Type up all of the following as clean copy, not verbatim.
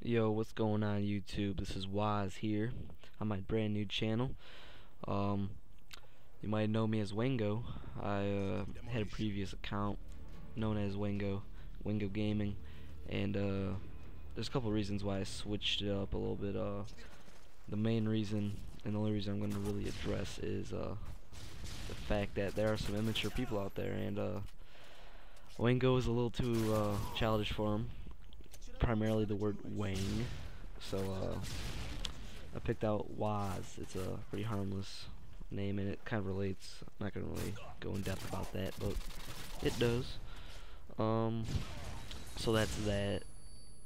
Yo, what's going on YouTube? This is Waz here on my brand new channel. Um, you might know me as Wango. I had a previous account known as Wango Gaming, and there's a couple reasons why I switched it up a little bit. The main reason and the only reason I'm going to really address is the fact that there are some immature people out there, and Wango is a little too childish for them. Primarily the word Wang. So I picked out Waz. It's a pretty harmless name, and it kind of relates. I'm not gonna really go in depth about that, but it does. Um, so that's that.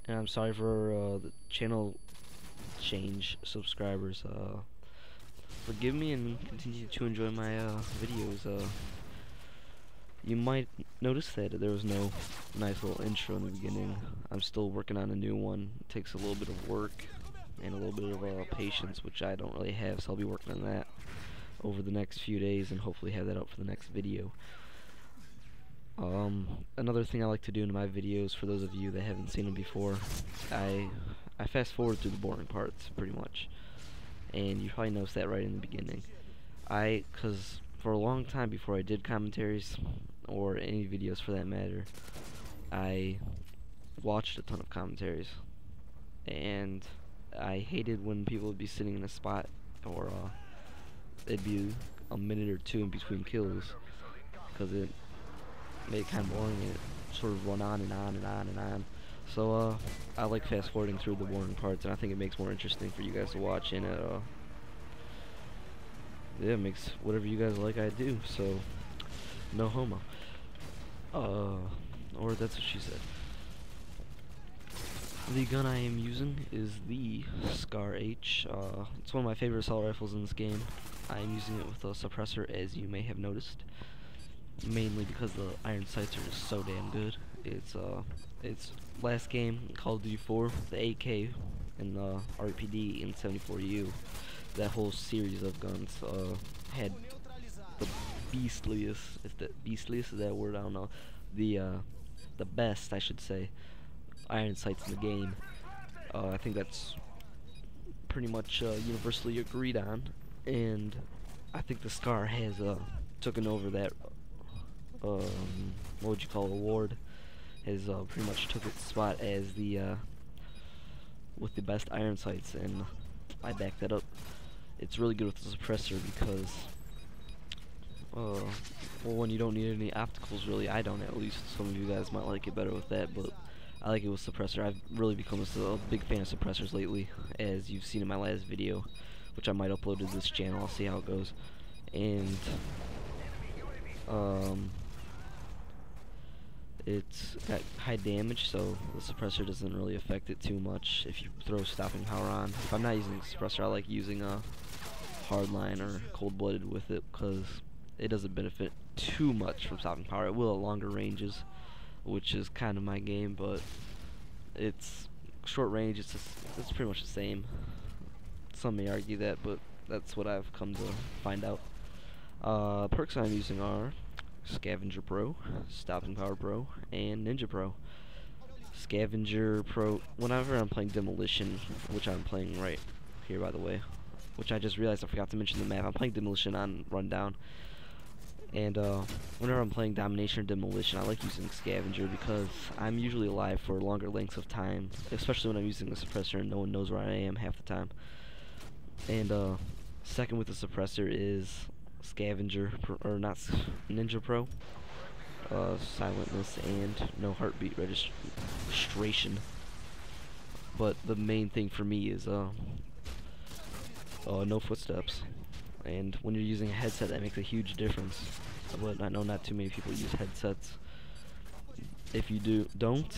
And I'm sorry for the channel change subscribers. Forgive me and continue to enjoy my videos. You might notice that there was no nice little intro in the beginning. I'm still working on a new one. It takes a little bit of work and a little bit of patience, which I don't really have, so I'll be working on that over the next few days and hopefully have that up for the next video. Another thing I like to do in my videos, for those of you that haven't seen them before, I fast forward through the boring parts pretty much, and you probably noticed that right in the beginning. Cause for a long time before I did commentaries, or any videos for that matter, I watched a ton of commentaries, and I hated when people would be sitting in a spot, or it'd be a minute or two in between kills, because it made it kind of boring, and it sort of run on and on and on and on. So I like fast forwarding through the boring parts, and I think it makes more interesting for you guys to watch, and yeah, it makes whatever you guys like I do, so no homo. Or that's what she said. The gun I am using is the Scar H. It's one of my favorite assault rifles in this game. I am using it with a suppressor, as you may have noticed, mainly because the iron sights are just so damn good. It's last game, Call of Duty 4, the AK, and the RPD in 74U. That whole series of guns had the beastliest, if the beastliest is that a word, I don't know, the best, I should say, iron sights in the game. I think that's pretty much universally agreed on, and I think the Scar has taken over that what would you call it, award, has pretty much took its spot as the with the best iron sights, and I back that up. It's really good with the suppressor because well, when you don't need any opticals, really. I don't, at least. Some of you guys might like it better with that, but I like it with suppressor. I've really become a big fan of suppressors lately, as you've seen in my last video, which I might upload to this channel. I'll see how it goes. And it's got high damage, so the suppressor doesn't really affect it too much if you throw stopping power on. If I'm not using the suppressor, I like using a hardline or cold-blooded with it, because it doesn't benefit too much from stopping power. It will at longer ranges, which is kind of my game, but it's short range. It's pretty much the same. Some may argue that, but that's what I've come to find out. Perks I'm using are Scavenger Pro, Stopping Power Pro, and Ninja Pro. Scavenger Pro, whenever I'm playing Demolition, which I'm playing right here, by the way, which I just realized I forgot to mention the map. I'm playing Demolition on Rundown, and whenever I'm playing Domination or Demolition, I like using Scavenger because I'm usually alive for longer lengths of time, especially when I'm using the suppressor and no one knows where I am half the time. And second with the suppressor is Scavenger, or not, Ninja Pro, silentness and no heartbeat registration. But the main thing for me is no footsteps. And when you're using a headset, that makes a huge difference. But I know not too many people use headsets. If you don't,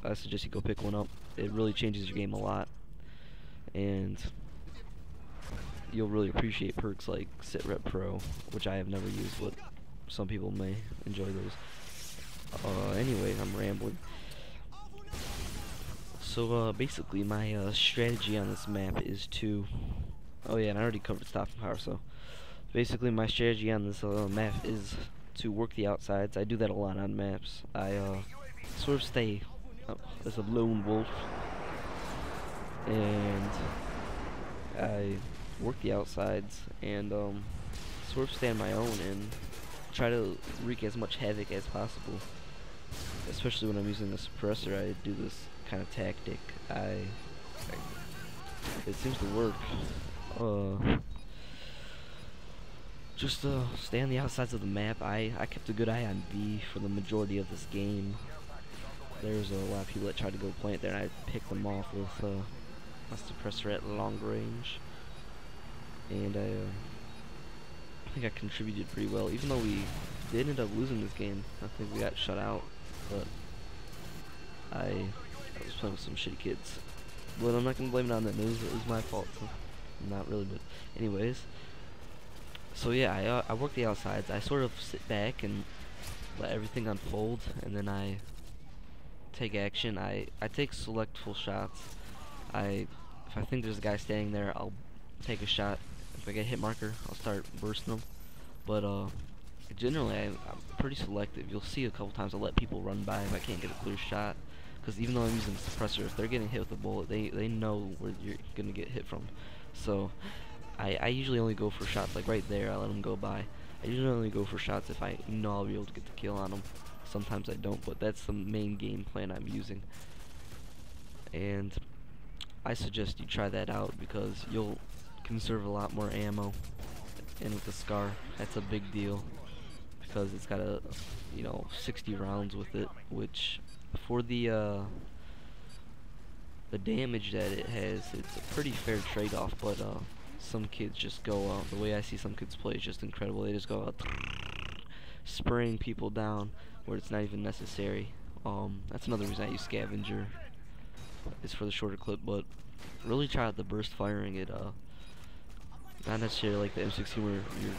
I suggest you go pick one up. It really changes your game a lot, and you'll really appreciate perks like Sit Rep Pro, which I have never used, but some people may enjoy those. Anyway, I'm rambling. So basically, my strategy on this map is to. Oh yeah, and I already covered stopping power. So basically, my strategy on this map is to work the outsides. I do that a lot on maps. I sort of stay as a lone wolf and I work the outsides and sort of stay on my own and try to wreak as much havoc as possible. Especially when I'm using a suppressor, I do this kind of tactic. It seems to work. Just stay on the outsides of the map. I kept a good eye on B for the majority of this game. There's a lot of people that tried to go plant there, and I picked them off with a suppressor at long range. And I think I contributed pretty well, even though we did end up losing this game. I think we got shut out, but I was playing with some shitty kids. But I'm not gonna blame it on them. It was my fault. So not really, but anyways. So yeah, I work the outsides. I sort of sit back and let everything unfold, and then I take action. I take selectful shots. If I think there's a guy standing there, I'll take a shot. If I get a hit marker, I'll start bursting them. But generally, I'm pretty selective. You'll see a couple times I'll let people run by if I can't get a clear shot. Because even though I'm using suppressor, if they're getting hit with a bullet, they know where you're gonna get hit from. So I usually only go for shots like right there. I let them go by. I usually only go for shots if I know I'll be able to get the kill on them. Sometimes I don't, but that's the main game plan I'm using. And I suggest you try that out because you'll conserve a lot more ammo. And with the SCAR, that's a big deal because it's got 60 rounds with it, which for the damage that it has, it's a pretty fair trade-off. But some kids just go the way I see some kids play is just incredible. They just go out spraying people down where it's not even necessary. That's another reason I use scavenger, is for the shorter clip. But really try out the burst firing. It not necessarily like the M16 where you're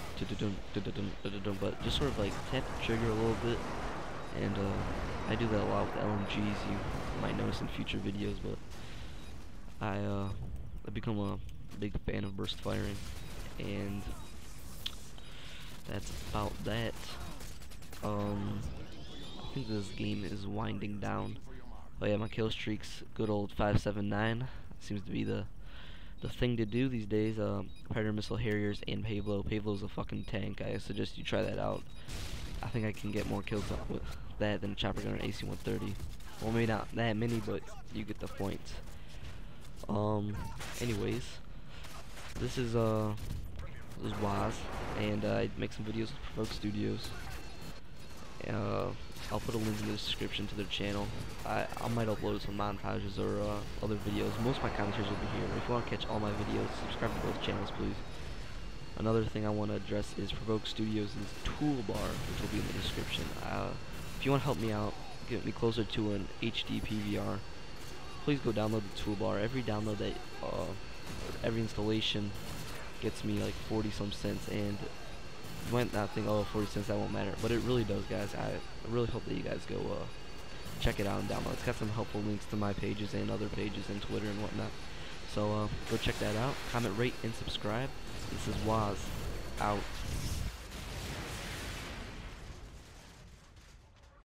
but just sort of like tap the trigger a little bit. And I do that a lot with LMGs. You might notice in future videos, but I've become a big fan of burst firing, and that's about that. I think this game is winding down. Oh yeah, my kill streak's good old 579. Seems to be the thing to do these days. Predator missile Harriers and Pablo. Pablo's a fucking tank. I suggest you try that out. I think I can get more kills with that than a chopper gun or AC-130. Well, maybe not that many, but you get the point. Anyways, this is Waz, and I make some videos with Provoke Studios. I'll put a link in the description to their channel. I might upload some montages or other videos. Most of my commentaries will be here. If you want to catch all my videos, subscribe to both channels, please. Another thing I want to address is Provoke Studios' toolbar, which will be in the description. If you want to help me out, get me closer to an HD PVR, please go download the toolbar. Every download that, every installation gets me like 40 some cents, and you might not think, oh, 40 cents, that won't matter, but it really does, guys. I really hope that you guys go check it out and download. It's got some helpful links to my pages and other pages and Twitter and whatnot. So go check that out. Comment, rate, and subscribe. This is Waz out.